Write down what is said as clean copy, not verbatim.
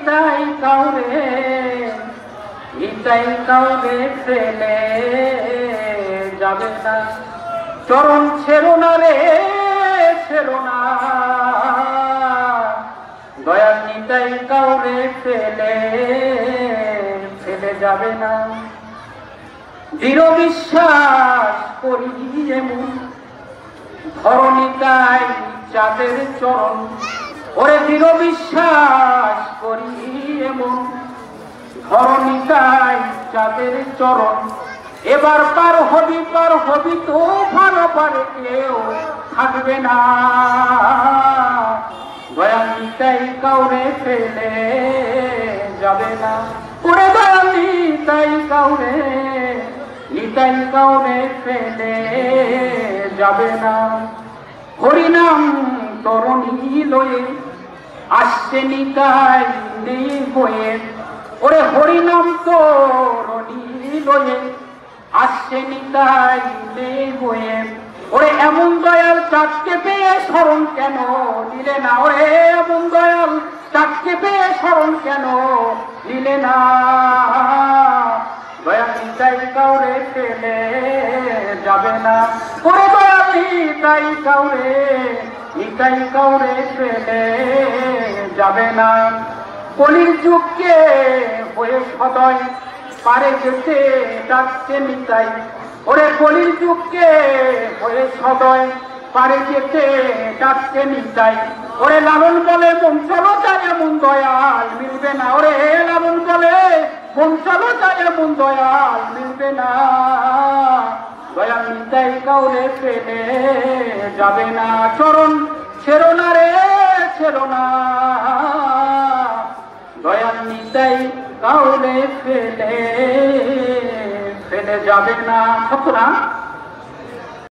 নিতাই কাউরে ফেলে যাবে না। চরণ ছেড়ো না রে, ছেড়ো না, দয়াল নিতাই কাউরে ফেলে যাবে না। দৃঢ় বিশ্বাস করি এমন ধরণিতাই চাঁদের চরণ, ওরে দৃঢ় বিশ্বাস করি এমন ধরণিতাই চাঁদের চরণ। এবার পার হবি তো ভালো পারে কেউ থাকবে না। দয়াল নিতাই কাউরে ফেলে যাবে না। ওরে দয়াল নিতাই কাউরে ফেলে যাবে না। হরিনাম তরণী লয়ে আসছে নিতাই নেই বয়ে, ওরে হরিনাম তরণী লয়ে আসছে নিতাই নেই বয়ে। ওরে এমন দয়াল চাঁদকে পেয়ে স্মরণ কেন নিলে না, ওরে এমন দয়াল চাঁদকে পেয়ে স্মরণ কেন নিলে না। দয়াল নিতাই কাউরে ফেলে যাবে না। ওরে দয়াল নিতাই কাউরে ফেলে যাবে না। কলির যুগকে হয়ে সদয় পারে যেতে ডাকছে নিতাই, ওরে কলির যুগকে হয়ে সদয় পারে যেতে ডাকছে নিতাই। ওরে লালন বলে মন চলো যায় এমন দয়াল মিলবে না, ওরে লালন বলে মন চলো যায় এমন দয়াল মিলবে না। দয়াল নিতাই কাউরে ফেলে যাবে না। চরণ ছেড়ো না রে, ছেড়ো না, দয়াল নিতাই কাউরে ফেলে যাবে না। সত্য না?